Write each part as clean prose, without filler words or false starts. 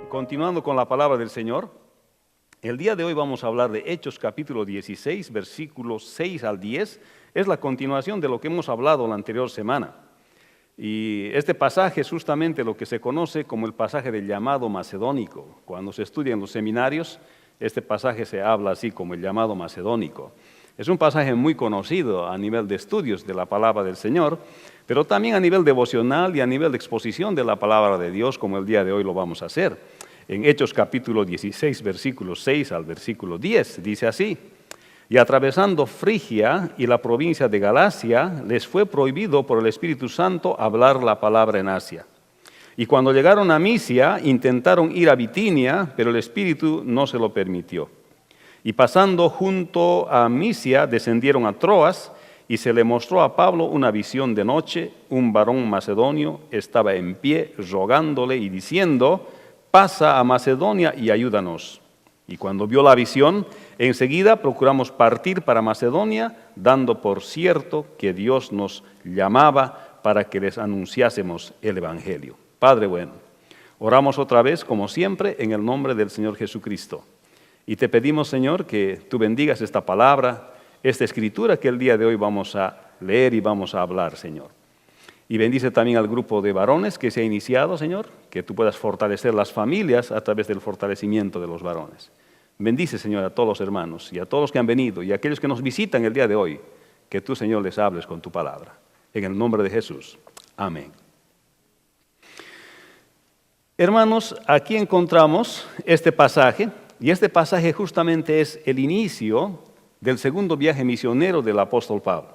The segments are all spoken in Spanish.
Continuando con la palabra del Señor, el día de hoy vamos a hablar de Hechos capítulo 16, versículos 6 al 10. Es la continuación de lo que hemos hablado la anterior semana. Y este pasaje es justamente lo que se conoce como el pasaje del llamado macedónico. Cuando se estudia en los seminarios, este pasaje se habla así como el llamado macedónico. Es un pasaje muy conocido a nivel de estudios de la palabra del Señor, pero también a nivel devocional y a nivel de exposición de la palabra de Dios, como el día de hoy lo vamos a hacer. En Hechos capítulo 16, versículos 6 al versículo 10, dice así: y atravesando Frigia y la provincia de Galacia, les fue prohibido por el Espíritu Santo hablar la palabra en Asia. Y cuando llegaron a Misia, intentaron ir a Bitinia, pero el Espíritu no se lo permitió. Y pasando junto a Misia, descendieron a Troas, y se le mostró a Pablo una visión de noche. Un varón macedonio estaba en pie, rogándole y diciendo: pasa a Macedonia y ayúdanos. Y cuando vio la visión, enseguida procuramos partir para Macedonia, dando por cierto que Dios nos llamaba para que les anunciásemos el Evangelio. Padre bueno, oramos otra vez, como siempre, en el nombre del Señor Jesucristo. Y te pedimos, Señor, que tú bendigas esta palabra, esta escritura que el día de hoy vamos a leer y vamos a hablar, Señor. Y bendice también al grupo de varones que se ha iniciado, Señor, que tú puedas fortalecer las familias a través del fortalecimiento de los varones. Bendice, Señor, a todos los hermanos y a todos los que han venido y a aquellos que nos visitan el día de hoy, que tú, Señor, les hables con tu palabra. En el nombre de Jesús. Amén. Hermanos, aquí encontramos este pasaje, y este pasaje justamente es el inicio del segundo viaje misionero del apóstol Pablo.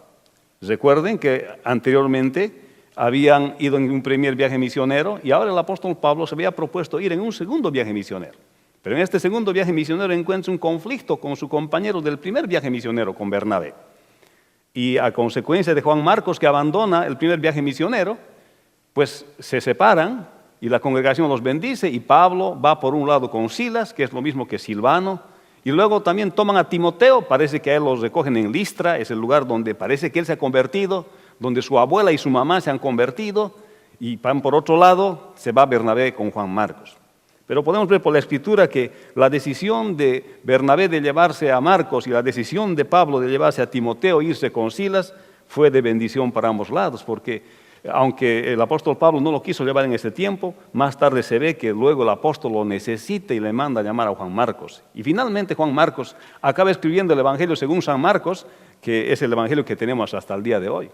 Recuerden que anteriormente habían ido en un primer viaje misionero y ahora el apóstol Pablo se había propuesto ir en un segundo viaje misionero. Pero en este segundo viaje misionero encuentra un conflicto con su compañero del primer viaje misionero, con Bernabé. Y a consecuencia de Juan Marcos, que abandona el primer viaje misionero, pues se separan y la congregación los bendice, y Pablo va por un lado con Silas, que es lo mismo que Silvano, y luego también toman a Timoteo. Parece que a él los recogen en Listra, es el lugar donde parece que él se ha convertido, donde su abuela y su mamá se han convertido, y van por otro lado, se va Bernabé con Juan Marcos. Pero podemos ver por la Escritura que la decisión de Bernabé de llevarse a Marcos y la decisión de Pablo de llevarse a Timoteo e irse con Silas fue de bendición para ambos lados, porque aunque el apóstol Pablo no lo quiso llevar en ese tiempo, más tarde se ve que luego el apóstol lo necesita y le manda a llamar a Juan Marcos. Y finalmente Juan Marcos acaba escribiendo el Evangelio según San Marcos, que es el Evangelio que tenemos hasta el día de hoy.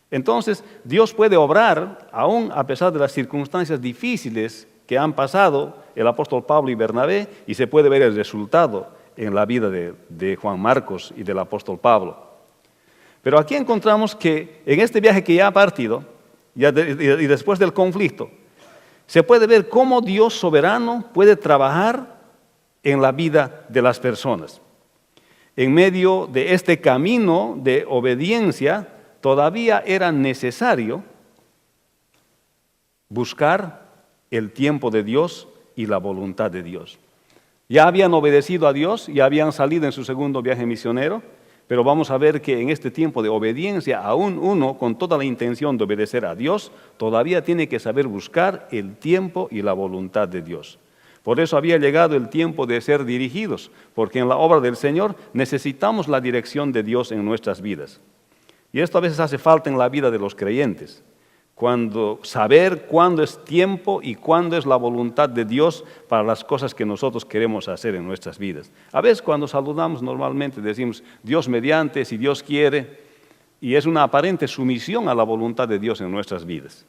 Entonces, Dios puede obrar aún a pesar de las circunstancias difíciles que han pasado el apóstol Pablo y Bernabé, y se puede ver el resultado en la vida de Juan Marcos y del apóstol Pablo. Pero aquí encontramos que en este viaje que ya ha partido, y después del conflicto, se puede ver cómo Dios soberano puede trabajar en la vida de las personas. En medio de este camino de obediencia, todavía era necesario buscar el tiempo de Dios y la voluntad de Dios. Ya habían obedecido a Dios, ya habían salido en su segundo viaje misionero, pero vamos a ver que en este tiempo de obediencia, aún uno con toda la intención de obedecer a Dios, todavía tiene que saber buscar el tiempo y la voluntad de Dios. Por eso había llegado el tiempo de ser dirigidos, porque en la obra del Señor necesitamos la dirección de Dios en nuestras vidas. Y esto a veces hace falta en la vida de los creyentes. Saber cuándo es tiempo y cuándo es la voluntad de Dios para las cosas que nosotros queremos hacer en nuestras vidas. A veces cuando saludamos normalmente decimos Dios mediante, si Dios quiere, y es una aparente sumisión a la voluntad de Dios en nuestras vidas.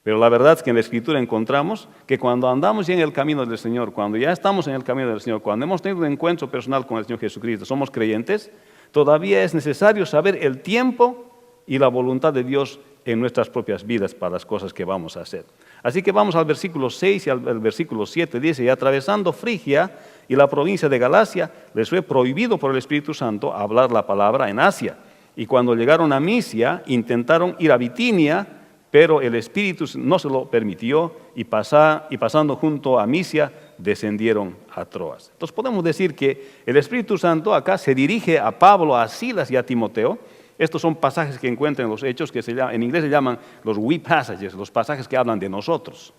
Pero la verdad es que en la Escritura encontramos que cuando andamos ya en el camino del Señor, cuando ya estamos en el camino del Señor, cuando hemos tenido un encuentro personal con el Señor Jesucristo, somos creyentes, todavía es necesario saber el tiempo y la voluntad de Dios en nuestras propias vidas para las cosas que vamos a hacer. Así que vamos al versículo 6 y al versículo 7, dice: y atravesando Frigia y la provincia de Galacia, les fue prohibido por el Espíritu Santo hablar la palabra en Asia. Y cuando llegaron a Misia, intentaron ir a Bitinia, pero el Espíritu no se lo permitió, y pasando junto a Misia, descendieron a Troas. Entonces podemos decir que el Espíritu Santo acá se dirige a Pablo, a Silas y a Timoteo. Estos son pasajes que encuentran en los Hechos, que en inglés se llaman los we passages, los pasajes que hablan de nosotros.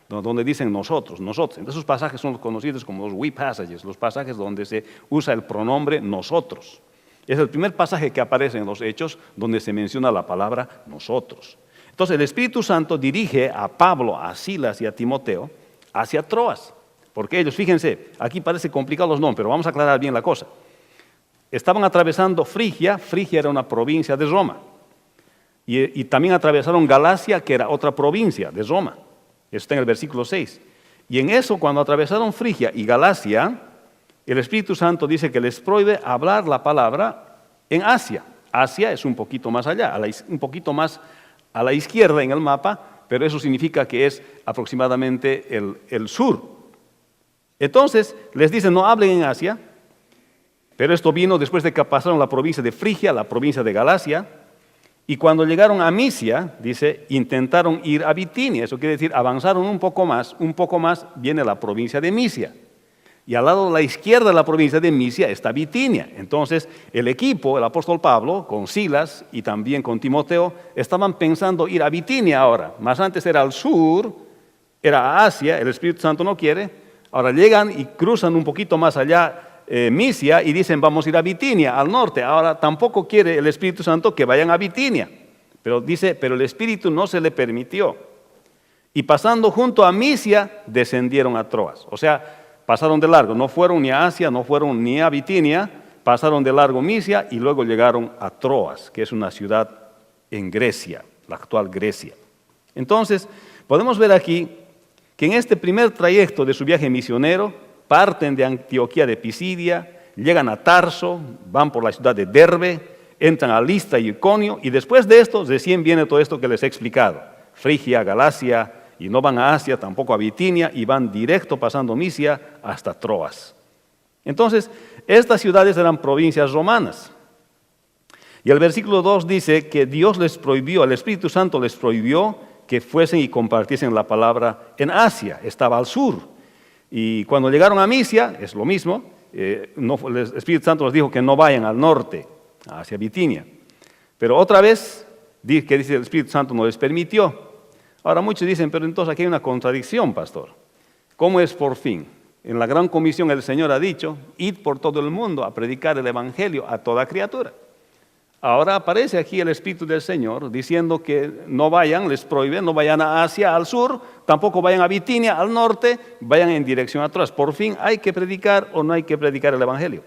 donde dicen nosotros, nosotros. Entonces, esos pasajes son conocidos como los we passages, los pasajes donde se usa el pronombre nosotros. Es el primer pasaje que aparece en los Hechos donde se menciona la palabra nosotros. Entonces, el Espíritu Santo dirige a Pablo, a Silas y a Timoteo hacia Troas. Porque ellos, fíjense, aquí parece complicado los nombres, pero vamos a aclarar bien la cosa. Estaban atravesando Frigia, Frigia era una provincia de Roma. Y también atravesaron Galacia, que era otra provincia de Roma. Eso está en el versículo 6. Y en eso, cuando atravesaron Frigia y Galacia, el Espíritu Santo dice que les prohíbe hablar la palabra en Asia. Asia es un poquito más allá, un poquito más a la izquierda en el mapa, pero eso significa que es aproximadamente el sur. Entonces, les dice, no hablen en Asia, pero esto vino después de que pasaron la provincia de Frigia, la provincia de Galacia, y cuando llegaron a Misia, dice, intentaron ir a Bitinia, eso quiere decir, avanzaron un poco más viene la provincia de Misia. Y al lado de la izquierda de la provincia de Misia está Bitinia. Entonces, el equipo, el apóstol Pablo, con Silas y también con Timoteo, estaban pensando ir a Bitinia ahora. Más antes era al sur, era a Asia, el Espíritu Santo no quiere. Ahora llegan y cruzan un poquito más allá Misia y dicen vamos a ir a Bitinia, al norte. Ahora tampoco quiere el Espíritu Santo que vayan a Bitinia. Pero dice, pero el Espíritu no se le permitió. Y pasando junto a Misia, descendieron a Troas. O sea, pasaron de largo, no fueron ni a Asia, no fueron ni a Bitinia, pasaron de largo Misia y luego llegaron a Troas, que es una ciudad en Grecia, la actual Grecia. Entonces, podemos ver aquí que en este primer trayecto de su viaje misionero, parten de Antioquía de Pisidia, llegan a Tarso, van por la ciudad de Derbe, entran a Listra y Iconio, y después de esto, recién viene todo esto que les he explicado, Frigia, Galacia, y no van a Asia, tampoco a Bitinia, y van directo pasando Misia hasta Troas. Entonces, estas ciudades eran provincias romanas. Y el versículo 2 dice que Dios les prohibió, el Espíritu Santo les prohibió que fuesen y compartiesen la palabra en Asia, estaba al sur. Y cuando llegaron a Misia, es lo mismo, el Espíritu Santo les dijo que no vayan al norte, hacia Bitinia. Pero otra vez, que dice el Espíritu Santo no les permitió. Ahora muchos dicen, pero entonces aquí hay una contradicción, pastor. ¿Cómo es por fin? En la gran comisión el Señor ha dicho, id por todo el mundo a predicar el Evangelio a toda criatura. Ahora aparece aquí el Espíritu del Señor diciendo que no vayan, les prohíbe, no vayan a Asia, al sur, tampoco vayan a Bitinia, al norte, vayan en dirección atrás. Por fin, ¿hay que predicar o no hay que predicar el Evangelio?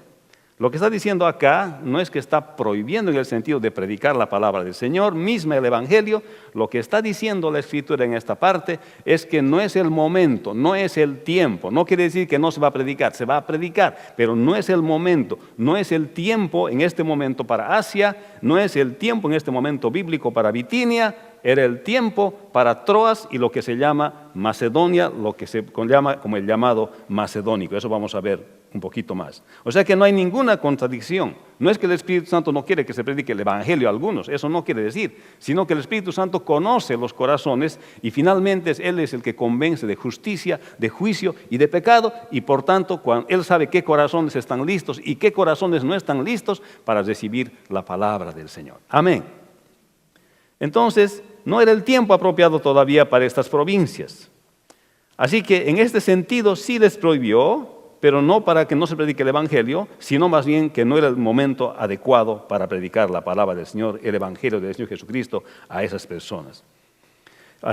Lo que está diciendo acá no es que está prohibiendo en el sentido de predicar la palabra del Señor, misma el Evangelio. Lo que está diciendo la Escritura en esta parte es que no es el momento, no es el tiempo. No quiere decir que no se va a predicar, pero no es el momento, no es el tiempo en este momento para Asia, no es el tiempo en este momento bíblico para Bitinia, era el tiempo para Troas y lo que se llama Macedonia, lo que se llama como el llamado macedónico. Eso vamos a ver un poquito más. O sea que no hay ninguna contradicción. No es que el Espíritu Santo no quiere que se predique el Evangelio a algunos, eso no quiere decir, sino que el Espíritu Santo conoce los corazones y finalmente Él es el que convence de justicia, de juicio y de pecado, y por tanto Él sabe qué corazones están listos y qué corazones no están listos para recibir la palabra del Señor. Amén. Entonces, no era el tiempo apropiado todavía para estas provincias. Así que en este sentido sí les prohibió, pero no para que no se predique el Evangelio, sino más bien que no era el momento adecuado para predicar la palabra del Señor, el Evangelio del Señor Jesucristo a esas personas.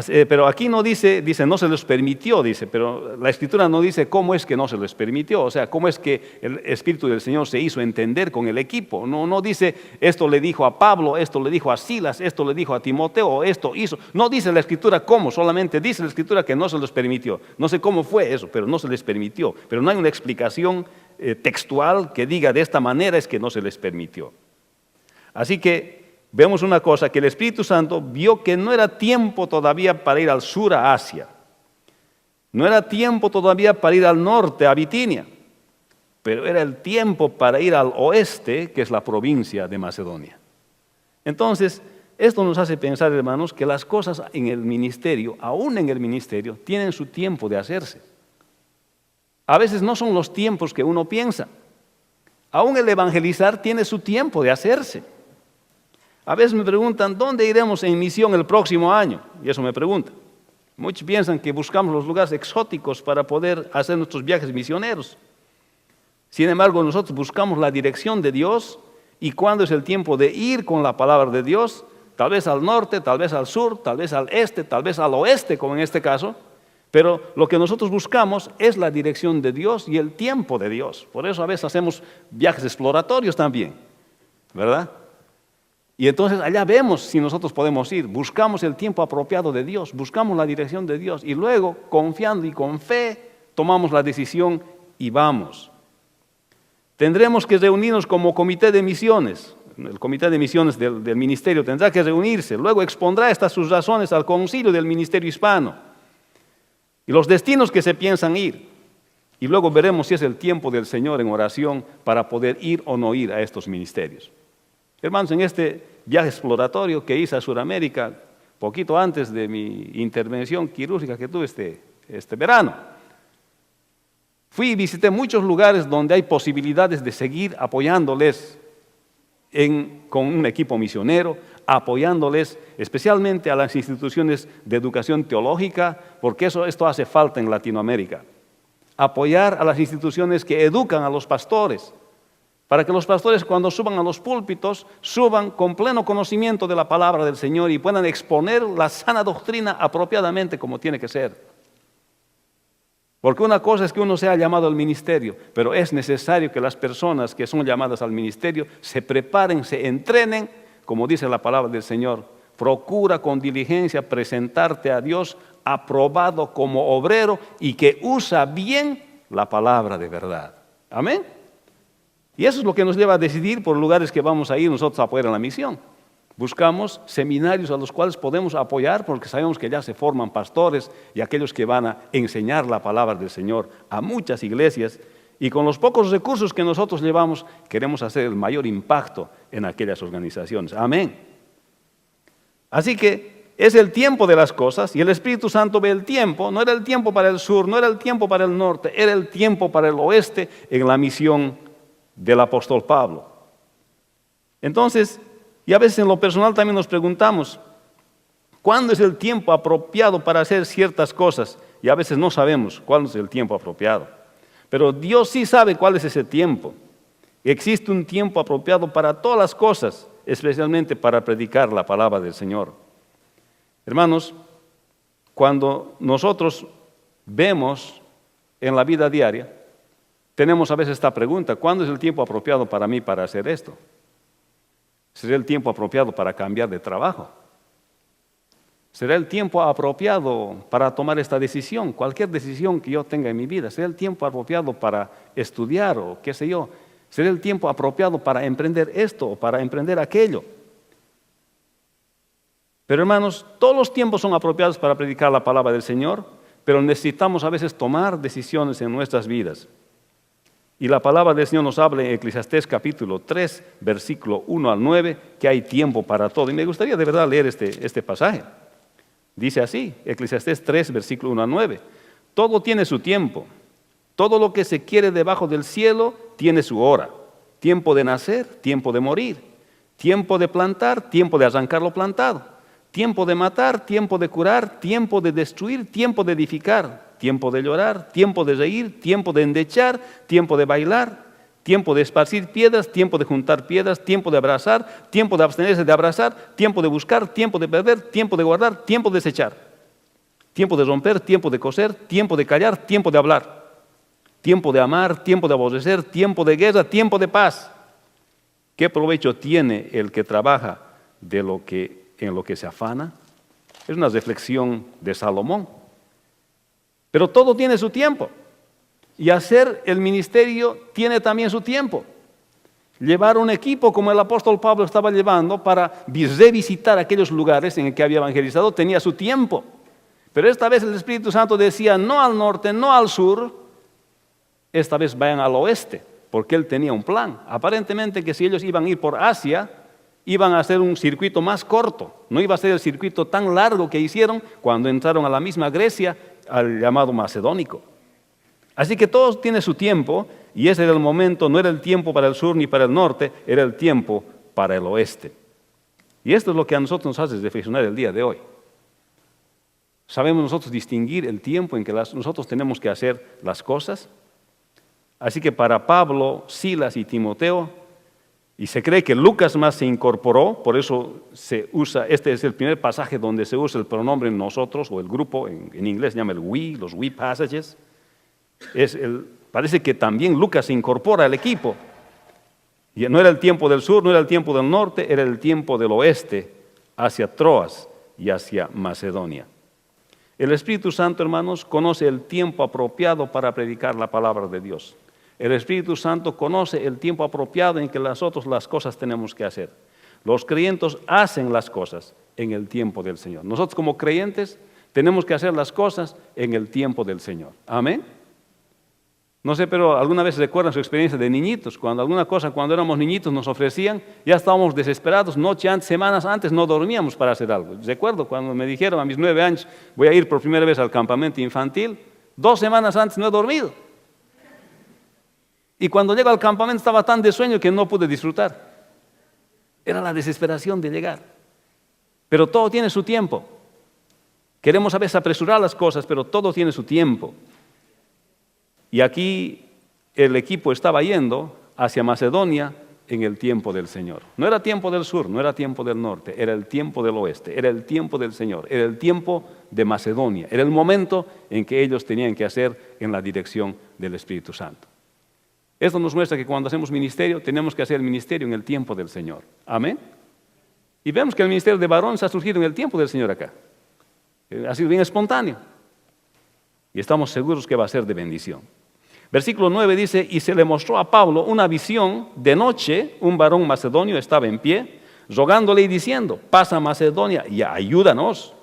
Pero aquí no dice no se les permitió, dice, pero la Escritura no dice cómo es que no se les permitió, o sea, cómo es que el Espíritu del Señor se hizo entender con el equipo. No dice esto le dijo a Pablo, esto le dijo a Silas, esto le dijo a Timoteo, esto hizo. No dice la Escritura cómo, solamente dice la Escritura que no se les permitió. No sé cómo fue eso, pero no se les permitió. Pero no hay una explicación textual que diga de esta manera es que no se les permitió. Así que vemos una cosa, que el Espíritu Santo vio que no era tiempo todavía para ir al sur a Asia. No era tiempo todavía para ir al norte a Bitinia. Pero era el tiempo para ir al oeste, que es la provincia de Macedonia. Entonces, esto nos hace pensar, hermanos, que las cosas en el ministerio, aún en el ministerio, tienen su tiempo de hacerse. A veces no son los tiempos que uno piensa. Aún el evangelizar tiene su tiempo de hacerse. A veces me preguntan, ¿dónde iremos en misión el próximo año? Y eso me preguntan. Muchos piensan que buscamos los lugares exóticos para poder hacer nuestros viajes misioneros. Sin embargo, nosotros buscamos la dirección de Dios y cuando es el tiempo de ir con la palabra de Dios, tal vez al norte, tal vez al sur, tal vez al este, tal vez al oeste, como en este caso, pero lo que nosotros buscamos es la dirección de Dios y el tiempo de Dios. Por eso a veces hacemos viajes exploratorios también, ¿verdad? Y entonces allá vemos si nosotros podemos ir, buscamos el tiempo apropiado de Dios, buscamos la dirección de Dios y luego, confiando y con fe, tomamos la decisión y vamos. Tendremos que reunirnos como comité de misiones. El comité de misiones del ministerio tendrá que reunirse, luego expondrá estas sus razones al concilio del ministerio hispano y los destinos que se piensan ir. Y luego veremos si es el tiempo del Señor en oración para poder ir o no ir a estos ministerios. Hermanos, en este viaje exploratorio que hice a Sudamérica, poquito antes de mi intervención quirúrgica que tuve este verano, fui y visité muchos lugares donde hay posibilidades de seguir apoyándoles con un equipo misionero, apoyándoles especialmente a las instituciones de educación teológica, porque esto hace falta en Latinoamérica. Apoyar a las instituciones que educan a los pastores, para que los pastores cuando suban a los púlpitos, suban con pleno conocimiento de la palabra del Señor y puedan exponer la sana doctrina apropiadamente como tiene que ser. Porque una cosa es que uno sea llamado al ministerio, pero es necesario que las personas que son llamadas al ministerio se preparen, se entrenen, como dice la palabra del Señor. Procura con diligencia presentarte a Dios aprobado como obrero y que usa bien la palabra de verdad. Amén. Y eso es lo que nos lleva a decidir por lugares que vamos a ir nosotros a apoyar en la misión. Buscamos seminarios a los cuales podemos apoyar porque sabemos que ya se forman pastores y aquellos que van a enseñar la palabra del Señor a muchas iglesias y con los pocos recursos que nosotros llevamos queremos hacer el mayor impacto en aquellas organizaciones. Amén. Así que es el tiempo de las cosas y el Espíritu Santo ve el tiempo. No era el tiempo para el sur, no era el tiempo para el norte, era el tiempo para el oeste en la misión del apóstol Pablo. Entonces, y a veces en lo personal también nos preguntamos, ¿cuándo es el tiempo apropiado para hacer ciertas cosas? Y a veces no sabemos cuándo es el tiempo apropiado. Pero Dios sí sabe cuál es ese tiempo. Existe un tiempo apropiado para todas las cosas, especialmente para predicar la palabra del Señor. Hermanos, cuando nosotros vemos en la vida diaria, tenemos a veces esta pregunta, ¿cuándo es el tiempo apropiado para mí para hacer esto? ¿Será el tiempo apropiado para cambiar de trabajo? ¿Será el tiempo apropiado para tomar esta decisión? Cualquier decisión que yo tenga en mi vida, ¿será el tiempo apropiado para estudiar o qué sé yo? ¿Será el tiempo apropiado para emprender esto o para emprender aquello? Pero hermanos, todos los tiempos son apropiados para predicar la palabra del Señor, pero necesitamos a veces tomar decisiones en nuestras vidas. Y la palabra del Señor nos habla en Eclesiastés capítulo 3, versículo 1 al 9, que hay tiempo para todo. Y me gustaría de verdad leer este pasaje. Dice así, Eclesiastés 3, versículo 1 al 9. Todo tiene su tiempo. Todo lo que se quiere debajo del cielo tiene su hora. Tiempo de nacer, tiempo de morir. Tiempo de plantar, tiempo de arrancar lo plantado. Tiempo de matar, tiempo de curar, tiempo de destruir, tiempo de edificar. Tiempo de llorar, tiempo de reír, tiempo de endechar, tiempo de bailar, tiempo de esparcir piedras, tiempo de juntar piedras, tiempo de abrazar, tiempo de abstenerse de abrazar, tiempo de buscar, tiempo de perder, tiempo de guardar, tiempo de desechar, tiempo de romper, tiempo de coser, tiempo de callar, tiempo de hablar, tiempo de amar, tiempo de aborrecer, tiempo de guerra, tiempo de paz. ¿Qué provecho tiene el que trabaja en lo que se afana? Es una reflexión de Salomón. Pero todo tiene su tiempo. Y hacer el ministerio tiene también su tiempo. Llevar un equipo como el apóstol Pablo estaba llevando para revisitar aquellos lugares en el que había evangelizado tenía su tiempo. Pero esta vez el Espíritu Santo decía no al norte, no al sur, esta vez vayan al oeste, porque él tenía un plan. Aparentemente que si ellos iban a ir por Asia, iban a hacer un circuito más corto. No iba a ser el circuito tan largo que hicieron cuando entraron a la misma Grecia, al llamado macedónico. Así que todo tiene su tiempo y ese era el momento, no era el tiempo para el sur ni para el norte, era el tiempo para el oeste. Y esto es lo que a nosotros nos hace reflexionar el día de hoy. ¿Sabemos nosotros distinguir el tiempo en que nosotros tenemos que hacer las cosas? Así que para Pablo, Silas y Timoteo, y se cree que Lucas más se incorporó, por eso se usa, este es el primer pasaje donde se usa el pronombre nosotros o el grupo, en inglés se llama el we, los we passages. Parece que también Lucas se incorpora al equipo. Y no era el tiempo del sur, no era el tiempo del norte, era el tiempo del oeste, hacia Troas y hacia Macedonia. El Espíritu Santo, hermanos, conoce el tiempo apropiado para predicar la palabra de Dios. El Espíritu Santo conoce el tiempo apropiado en que nosotros las cosas tenemos que hacer. Los creyentes hacen las cosas en el tiempo del Señor. Nosotros como creyentes tenemos que hacer las cosas en el tiempo del Señor. Amén. No sé, pero alguna vez recuerdan su experiencia de niñitos, cuando alguna cosa, cuando éramos niñitos nos ofrecían, ya estábamos desesperados, noche antes, semanas antes no dormíamos para hacer algo. Recuerdo cuando me dijeron a mis 9 años, voy a ir por primera vez al campamento infantil, 2 semanas antes no he dormido. Y cuando llego al campamento estaba tan de sueño que no pude disfrutar. Era la desesperación de llegar. Pero todo tiene su tiempo. Queremos a veces apresurar las cosas, pero todo tiene su tiempo. Y aquí el equipo estaba yendo hacia Macedonia en el tiempo del Señor. No era tiempo del sur, no era tiempo del norte, era el tiempo del oeste, era el tiempo del Señor, era el tiempo de Macedonia, era el momento en que ellos tenían que hacer en la dirección del Espíritu Santo. Esto nos muestra que cuando hacemos ministerio, tenemos que hacer el ministerio en el tiempo del Señor. Amén. Y vemos que el ministerio de varones ha surgido en el tiempo del Señor acá. Ha sido bien espontáneo. Y estamos seguros que va a ser de bendición. Versículo 9 dice, y se le mostró a Pablo una visión de noche, un varón macedonio estaba en pie, rogándole y diciendo, pasa a Macedonia y ayúdanos.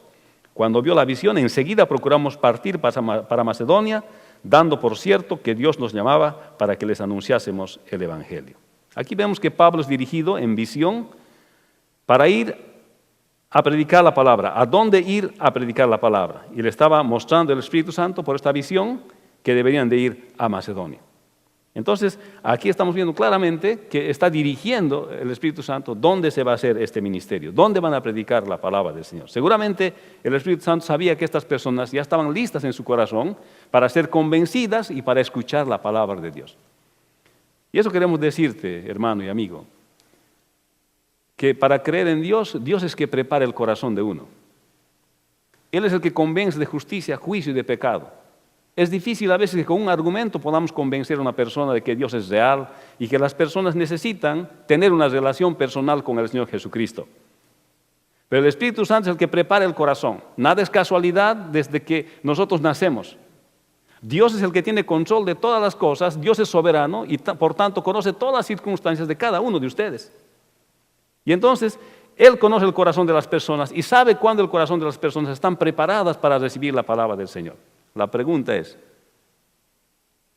Cuando vio la visión, enseguida procuramos partir para Macedonia, dando por cierto que Dios nos llamaba para que les anunciásemos el Evangelio. Aquí vemos que Pablo es dirigido en visión para ir a predicar la palabra. ¿A dónde ir a predicar la palabra? Y le estaba mostrando el Espíritu Santo por esta visión que deberían de ir a Macedonia. Entonces, aquí estamos viendo claramente que está dirigiendo el Espíritu Santo dónde se va a hacer este ministerio, dónde van a predicar la palabra del Señor. Seguramente el Espíritu Santo sabía que estas personas ya estaban listas en su corazón para ser convencidas y para escuchar la palabra de Dios. Y eso queremos decirte, hermano y amigo, que para creer en Dios, Dios es que prepara el corazón de uno. Él es el que convence de justicia, juicio y de pecado. Es difícil a veces que con un argumento podamos convencer a una persona de que Dios es real y que las personas necesitan tener una relación personal con el Señor Jesucristo. Pero el Espíritu Santo es el que prepara el corazón. Nada es casualidad desde que nosotros nacemos. Dios es el que tiene control de todas las cosas, Dios es soberano y por tanto conoce todas las circunstancias de cada uno de ustedes. Y entonces, Él conoce el corazón de las personas y sabe cuándo el corazón de las personas están preparadas para recibir la palabra del Señor. La pregunta es,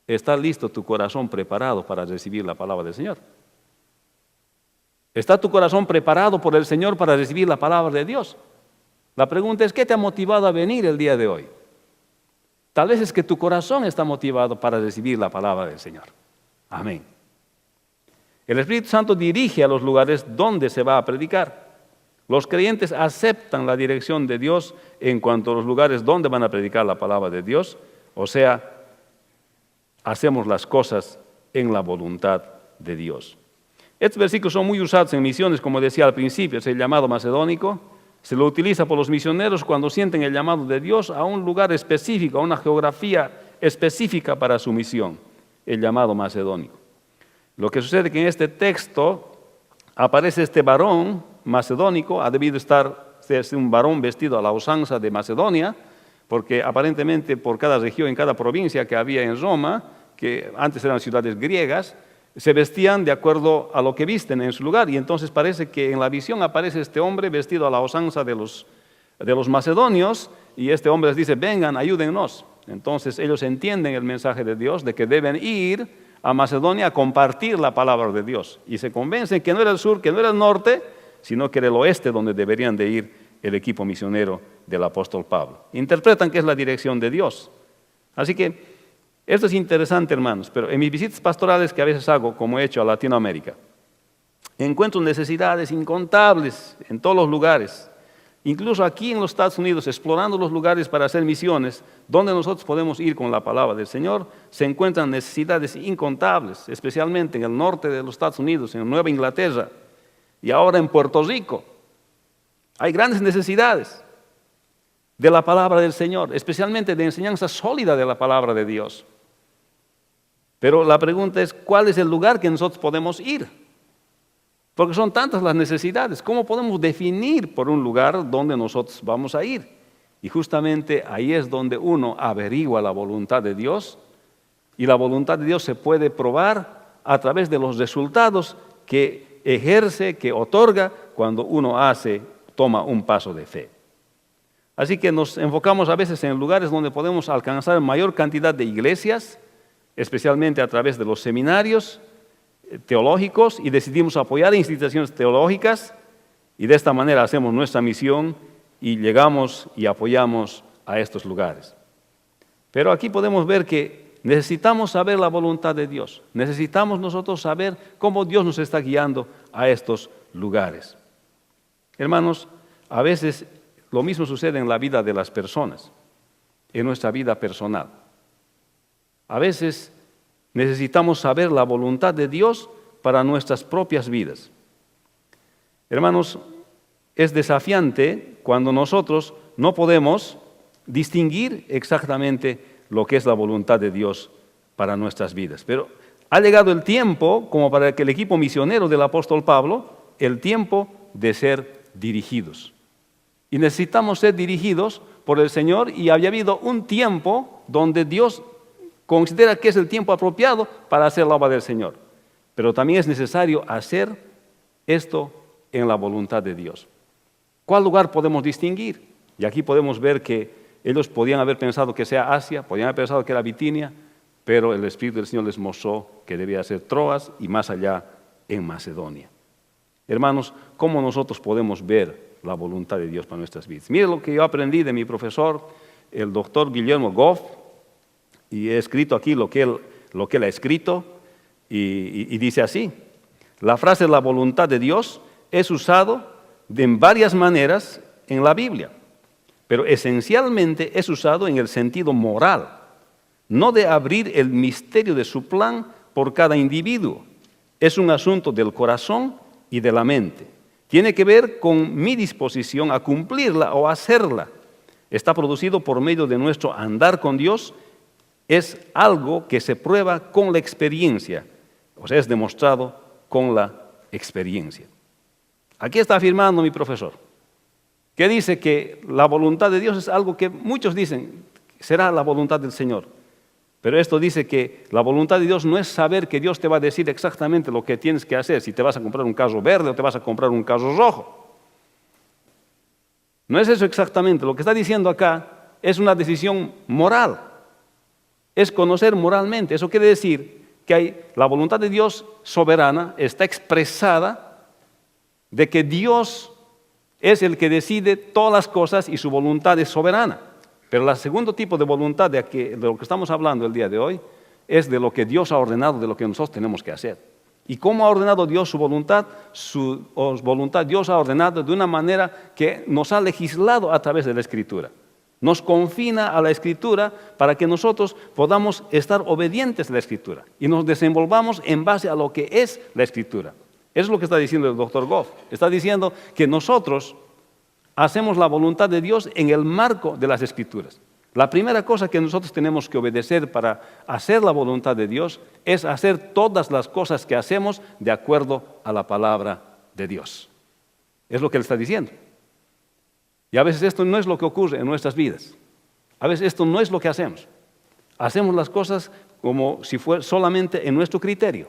¿está listo tu corazón preparado para recibir la palabra del Señor? ¿Está tu corazón preparado por el Señor para recibir la palabra de Dios? La pregunta es, ¿qué te ha motivado a venir el día de hoy? Tal vez es que tu corazón está motivado para recibir la palabra del Señor. Amén. El Espíritu Santo dirige a los lugares donde se va a predicar. Los creyentes aceptan la dirección de Dios en cuanto a los lugares donde van a predicar la palabra de Dios, o sea, hacemos las cosas en la voluntad de Dios. Estos versículos son muy usados en misiones, como decía al principio, es el llamado macedónico. Se lo utiliza por los misioneros cuando sienten el llamado de Dios a un lugar específico, a una geografía específica para su misión, el llamado macedónico. Lo que sucede es que en este texto aparece este varón macedónico, ha debido ser un varón vestido a la usanza de Macedonia, porque aparentemente por cada región, en cada provincia que había en Roma, que antes eran ciudades griegas, se vestían de acuerdo a lo que visten en su lugar, y entonces parece que en la visión aparece este hombre vestido a la usanza de los macedonios, y este hombre les dice, vengan, ayúdennos. Entonces ellos entienden el mensaje de Dios de que deben ir a Macedonia a compartir la palabra de Dios, y se convencen que no era el sur, que no era el norte, sino que era el oeste donde deberían de ir el equipo misionero del apóstol Pablo. Interpretan que es la dirección de Dios. Así que esto es interesante, hermanos, pero en mis visitas pastorales que a veces hago, como he hecho a Latinoamérica, encuentro necesidades incontables en todos los lugares. incluso aquí en los Estados Unidos, explorando los lugares para hacer misiones, donde nosotros podemos ir con la palabra del Señor, se encuentran necesidades incontables, especialmente en el norte de los Estados Unidos, en Nueva Inglaterra y ahora en Puerto Rico. Hay grandes necesidades de la palabra del Señor, especialmente de enseñanza sólida de la palabra de Dios. Pero la pregunta es, ¿cuál es el lugar que nosotros podemos ir? Porque son tantas las necesidades. ¿Cómo podemos definir por un lugar donde nosotros vamos a ir? Y justamente ahí es donde uno averigua la voluntad de Dios, y la voluntad de Dios se puede probar a través de los resultados que ejerce, que otorga cuando uno toma un paso de fe. Así que nos enfocamos a veces en lugares donde podemos alcanzar mayor cantidad de iglesias, especialmente a través de los seminarios teológicos, y decidimos apoyar instituciones teológicas, y de esta manera hacemos nuestra misión y llegamos y apoyamos a estos lugares. Pero aquí podemos ver que necesitamos saber la voluntad de Dios, necesitamos nosotros saber cómo Dios nos está guiando a estos lugares. Hermanos, a veces lo mismo sucede en la vida de las personas, en nuestra vida personal. A veces necesitamos saber la voluntad de Dios para nuestras propias vidas. Hermanos, es desafiante cuando nosotros no podemos distinguir exactamente lo que es la voluntad de Dios para nuestras vidas. Pero ha llegado el tiempo, como para que el equipo misionero del apóstol Pablo, el tiempo de ser dirigidos. Y necesitamos ser dirigidos por el Señor, y había habido un tiempo donde Dios considera que es el tiempo apropiado para hacer la obra del Señor. Pero también es necesario hacer esto en la voluntad de Dios. ¿Cuál lugar podemos distinguir? Y aquí podemos ver que ellos podían haber pensado que sea Asia, podían haber pensado que era Bitinia, pero el Espíritu del Señor les mostró que debía ser Troas y más allá en Macedonia. Hermanos, ¿cómo nosotros podemos ver la voluntad de Dios para nuestras vidas? Mire lo que yo aprendí de mi profesor, el doctor Guillermo Goff, y he escrito aquí lo que él ha escrito, y dice así: la frase "la voluntad de Dios" es usado en varias maneras en la Biblia, pero esencialmente es usado en el sentido moral, no de abrir el misterio de su plan por cada individuo. Es un asunto del corazón y de la mente. Tiene que ver con mi disposición a cumplirla o hacerla. Está producido por medio de nuestro andar con Dios. Es algo que se prueba con la experiencia, o sea, es demostrado con la experiencia. Aquí está afirmando mi profesor, que dice que la voluntad de Dios es algo que muchos dicen será la voluntad del Señor. Pero esto dice que la voluntad de Dios no es saber que Dios te va a decir exactamente lo que tienes que hacer, si te vas a comprar un carro verde o te vas a comprar un carro rojo. No es eso exactamente. Lo que está diciendo acá es una decisión moral. Es conocer moralmente. Eso quiere decir que la voluntad de Dios soberana está expresada de que Dios es el que decide todas las cosas y su voluntad es soberana. Pero el segundo tipo de voluntad de lo que estamos hablando el día de hoy es de lo que Dios ha ordenado, de lo que nosotros tenemos que hacer. ¿Y cómo ha ordenado Dios su voluntad? Su voluntad Dios ha ordenado de una manera que nos ha legislado a través de la Escritura. Nos confina a la Escritura para que nosotros podamos estar obedientes a la Escritura y nos desenvolvamos en base a lo que es la Escritura. Eso es lo que está diciendo el doctor Goff. Está diciendo que nosotros hacemos la voluntad de Dios en el marco de las Escrituras. La primera cosa que nosotros tenemos que obedecer para hacer la voluntad de Dios es hacer todas las cosas que hacemos de acuerdo a la palabra de Dios. Es lo que él está diciendo. Y a veces esto no es lo que ocurre en nuestras vidas. A veces esto no es lo que hacemos. Hacemos las cosas como si fuera solamente en nuestro criterio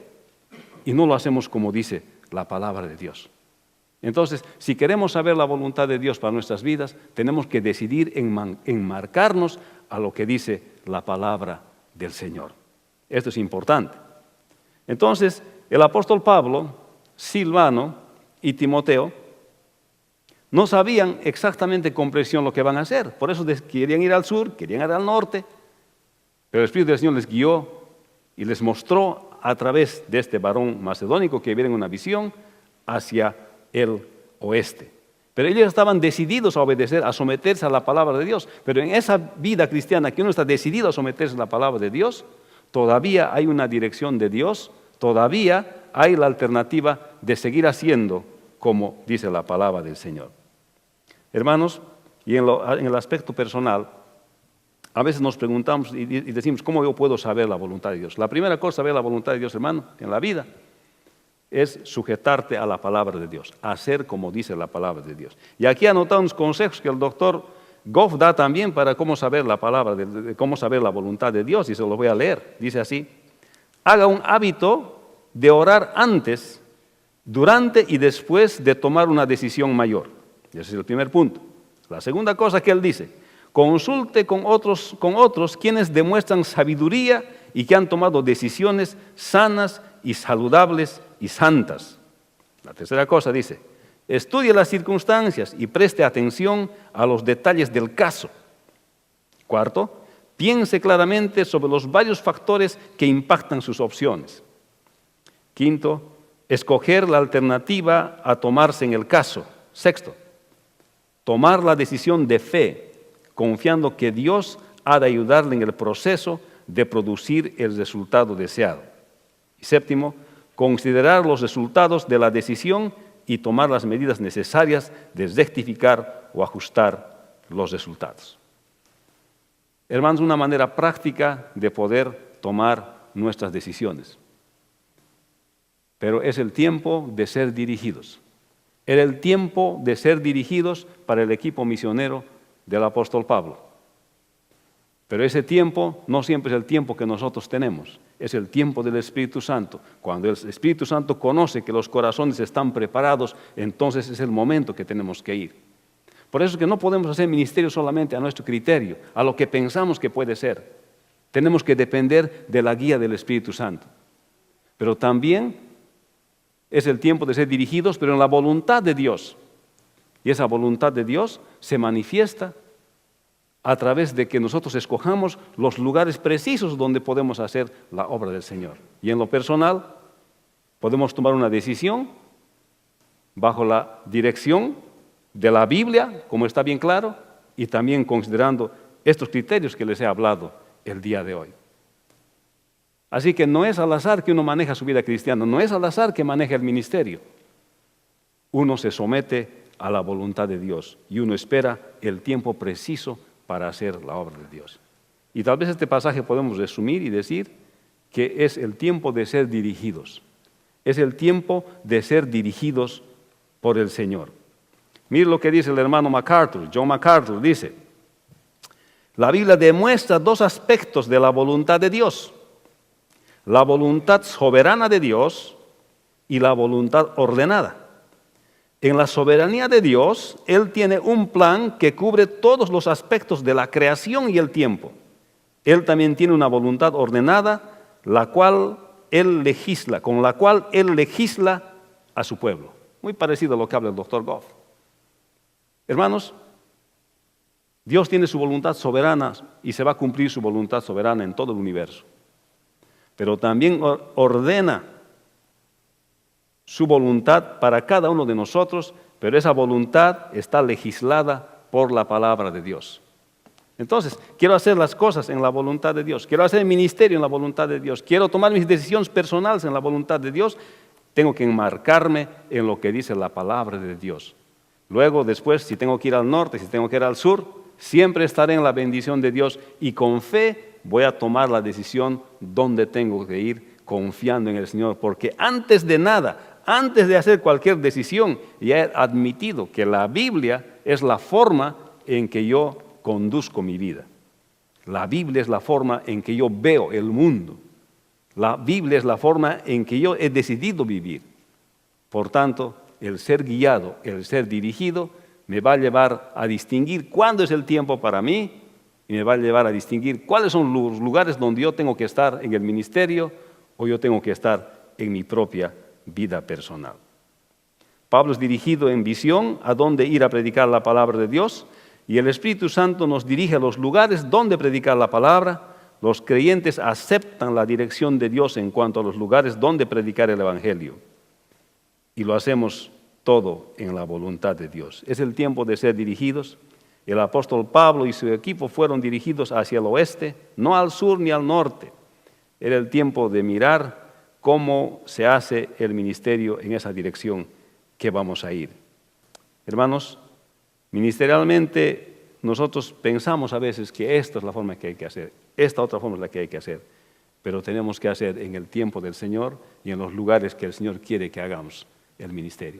y no lo hacemos como dice la palabra de Dios. Entonces, si queremos saber la voluntad de Dios para nuestras vidas, tenemos que decidir enmarcarnos a lo que dice la palabra del Señor. Esto es importante. Entonces, el apóstol Pablo, Silvano y Timoteo no sabían exactamente con precisión lo que van a hacer. Por eso querían ir al sur, querían ir al norte, pero el Espíritu del Señor les guió y les mostró a través de este varón macedónico que vieron una visión hacia el oeste. Pero ellos estaban decididos a obedecer, a someterse a la palabra de Dios. Pero en esa vida cristiana que uno está decidido a someterse a la palabra de Dios, todavía hay una dirección de Dios, todavía hay la alternativa de seguir haciendo como dice la palabra del Señor. Hermanos, y en el aspecto personal, a veces nos preguntamos y decimos, ¿cómo yo puedo saber la voluntad de Dios? La primera cosa, saber la voluntad de Dios, hermano, en la vida, es sujetarte a la palabra de Dios, hacer como dice la palabra de Dios. Y aquí anotado unos consejos que el doctor Goff da también para cómo saber la palabra, cómo saber la voluntad de Dios, y se los voy a leer. Dice así: haga un hábito de orar antes, durante y después de tomar una decisión mayor. Ese es el primer punto. La segunda cosa que él dice: consulte con otros quienes demuestran sabiduría y que han tomado decisiones sanas y saludables y santas. La tercera cosa dice: estudie las circunstancias y preste atención a los detalles del caso. Cuarto, piense claramente sobre los varios factores que impactan sus opciones. Quinto, escoger la alternativa a tomarse en el caso. Sexto, tomar la decisión de fe, confiando que Dios ha de ayudarle en el proceso de producir el resultado deseado. Y séptimo, considerar los resultados de la decisión y tomar las medidas necesarias de rectificar o ajustar los resultados. Hermanos, una manera práctica de poder tomar nuestras decisiones. Pero es el tiempo de ser dirigidos. Era el tiempo de ser dirigidos para el equipo misionero del apóstol Pablo. Pero ese tiempo no siempre es el tiempo que nosotros tenemos, es el tiempo del Espíritu Santo. Cuando el Espíritu Santo conoce que los corazones están preparados, entonces es el momento que tenemos que ir. Por eso es que no podemos hacer ministerio solamente a nuestro criterio, a lo que pensamos que puede ser. Tenemos que depender de la guía del Espíritu Santo. Pero también es el tiempo de ser dirigidos, pero en la voluntad de Dios. Y esa voluntad de Dios se manifiesta a través de que nosotros escojamos los lugares precisos donde podemos hacer la obra del Señor. Y en lo personal, podemos tomar una decisión bajo la dirección de la Biblia, como está bien claro, y también considerando estos criterios que les he hablado el día de hoy. Así que no es al azar que uno maneja su vida cristiana, no es al azar que maneja el ministerio. Uno se somete a la voluntad de Dios y uno espera el tiempo preciso para hacer la obra de Dios. Y tal vez este pasaje podemos resumir y decir que es el tiempo de ser dirigidos. Es el tiempo de ser dirigidos por el Señor. Mire lo que dice el hermano MacArthur, John MacArthur, dice: la Biblia demuestra dos aspectos de la voluntad de Dios: la voluntad soberana de Dios y la voluntad ordenada. En la soberanía de Dios, Él tiene un plan que cubre todos los aspectos de la creación y el tiempo. Él también tiene una voluntad ordenada, con la cual Él legisla a su pueblo. Muy parecido a lo que habla el doctor Goff. Hermanos, Dios tiene su voluntad soberana y se va a cumplir su voluntad soberana en todo el universo. Pero también ordena su voluntad para cada uno de nosotros, pero esa voluntad está legislada por la palabra de Dios. Entonces, quiero hacer las cosas en la voluntad de Dios, quiero hacer el ministerio en la voluntad de Dios, quiero tomar mis decisiones personales en la voluntad de Dios, tengo que enmarcarme en lo que dice la palabra de Dios. Luego, después, si tengo que ir al norte, si tengo que ir al sur, siempre estaré en la bendición de Dios y con fe voy a tomar la decisión donde tengo que ir, confiando en el Señor, porque antes de nada, antes de hacer cualquier decisión, ya he admitido que la Biblia es la forma en que yo conduzco mi vida. La Biblia es la forma en que yo veo el mundo. La Biblia es la forma en que yo he decidido vivir. Por tanto, el ser guiado, el ser dirigido, me va a llevar a distinguir cuándo es el tiempo para mí y me va a llevar a distinguir cuáles son los lugares donde yo tengo que estar en el ministerio o yo tengo que estar en mi propia vida personal. Pablo es dirigido en visión a dónde ir a predicar la palabra de Dios y el Espíritu Santo nos dirige a los lugares donde predicar la palabra. Los creyentes aceptan la dirección de Dios en cuanto a los lugares donde predicar el Evangelio. Y lo hacemos todo en la voluntad de Dios. Es el tiempo de ser dirigidos. El apóstol Pablo y su equipo fueron dirigidos hacia el oeste, no al sur ni al norte. Era el tiempo de mirar cómo se hace el ministerio en esa dirección que vamos a ir. Hermanos, ministerialmente nosotros pensamos a veces que esta es la forma que hay que hacer, esta otra forma es la que hay que hacer, pero tenemos que hacer en el tiempo del Señor y en los lugares que el Señor quiere que hagamos el ministerio.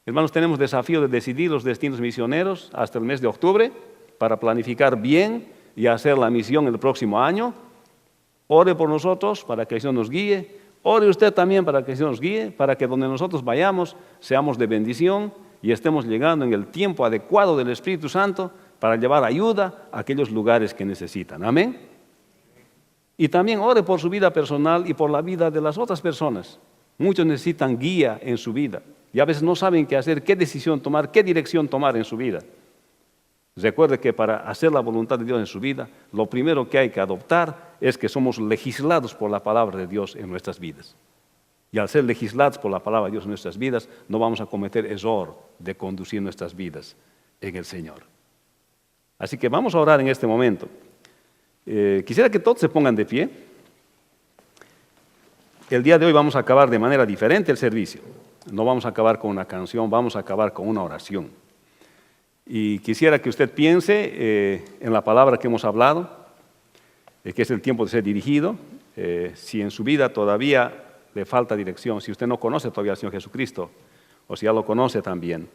Hermanos, tenemos desafío de decidir los destinos misioneros hasta el mes de octubre para planificar bien y hacer la misión el próximo año. Ore por nosotros para que el Señor nos guíe. Ore usted también para que el Señor nos guíe, para que donde nosotros vayamos seamos de bendición y estemos llegando en el tiempo adecuado del Espíritu Santo para llevar ayuda a aquellos lugares que necesitan. Amén. Y también ore por su vida personal y por la vida de las otras personas. Muchos necesitan guía en su vida y a veces no saben qué hacer, qué decisión tomar, qué dirección tomar en su vida. Recuerde que para hacer la voluntad de Dios en su vida, lo primero que hay que adoptar es que somos legislados por la palabra de Dios en nuestras vidas. Y al ser legislados por la palabra de Dios en nuestras vidas, no vamos a cometer error de conducir nuestras vidas en el Señor. Así que vamos a orar en este momento. Quisiera que todos se pongan de pie. El día de hoy vamos a acabar de manera diferente el servicio. No vamos a acabar con una canción, vamos a acabar con una oración. Y quisiera que usted piense en la palabra que hemos hablado, que es el tiempo de ser dirigido. Si en su vida todavía le falta dirección, si usted no conoce todavía al Señor Jesucristo, o si ya lo conoce también,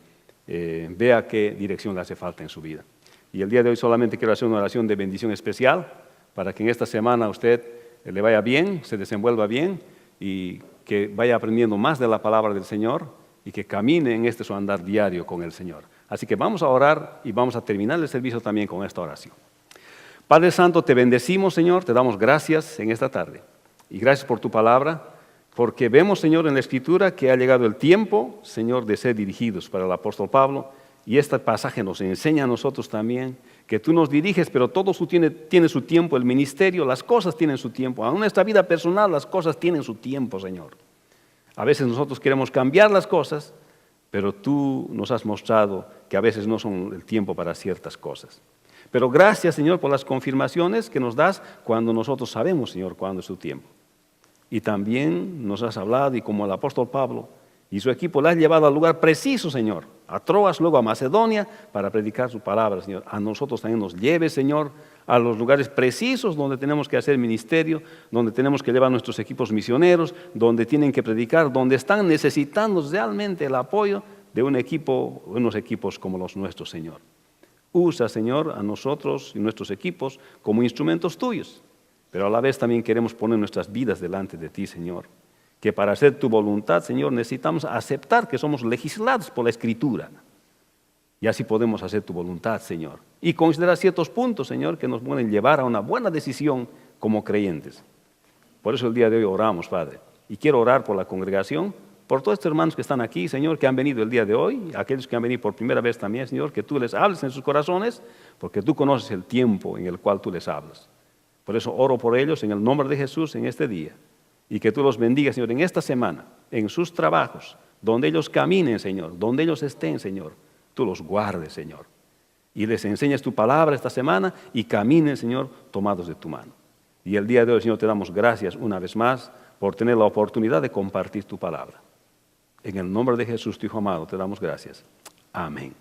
vea qué dirección le hace falta en su vida. Y el día de hoy solamente quiero hacer una oración de bendición especial para que en esta semana a usted le vaya bien, se desenvuelva bien y que vaya aprendiendo más de la palabra del Señor y que camine en su andar diario con el Señor. Así que vamos a orar y vamos a terminar el servicio también con esta oración. Padre Santo, te bendecimos, Señor, te damos gracias en esta tarde. Y gracias por tu palabra, porque vemos, Señor, en la Escritura que ha llegado el tiempo, Señor, de ser dirigidos para el apóstol Pablo. Y este pasaje nos enseña a nosotros también que tú nos diriges, pero todo tiene su tiempo, el ministerio, las cosas tienen su tiempo. Aún en nuestra vida personal las cosas tienen su tiempo, Señor. A veces nosotros queremos cambiar las cosas, pero tú nos has mostrado que a veces no son el tiempo para ciertas cosas. Pero gracias, Señor, por las confirmaciones que nos das cuando nosotros sabemos, Señor, cuándo es tu tiempo. Y también nos has hablado, y como el apóstol Pablo y su equipo le has llevado al lugar preciso, Señor, a Troas, luego a Macedonia, para predicar su palabra, Señor. A nosotros también nos lleves, Señor, a los lugares precisos donde tenemos que hacer ministerio, donde tenemos que llevar nuestros equipos misioneros, donde tienen que predicar, donde están necesitando realmente el apoyo de un equipo, unos equipos como los nuestros, Señor. Usa, Señor, a nosotros y nuestros equipos como instrumentos tuyos, pero a la vez también queremos poner nuestras vidas delante de ti, Señor. Que para hacer tu voluntad, Señor, necesitamos aceptar que somos legislados por la Escritura. Y así podemos hacer tu voluntad, Señor. Y considerar ciertos puntos, Señor, que nos pueden llevar a una buena decisión como creyentes. Por eso el día de hoy oramos, Padre. Y quiero orar por la congregación, por todos estos hermanos que están aquí, Señor, que han venido el día de hoy, aquellos que han venido por primera vez también, Señor, que tú les hables en sus corazones, porque tú conoces el tiempo en el cual tú les hablas. Por eso oro por ellos en el nombre de Jesús en este día. Y que tú los bendigas, Señor, en esta semana, en sus trabajos, donde ellos caminen, Señor, donde ellos estén, Señor. Tú los guardes, Señor. Y les enseñes tu palabra esta semana y caminen, Señor, tomados de tu mano. Y el día de hoy, Señor, te damos gracias una vez más por tener la oportunidad de compartir tu palabra. En el nombre de Jesús, tu Hijo amado, te damos gracias. Amén.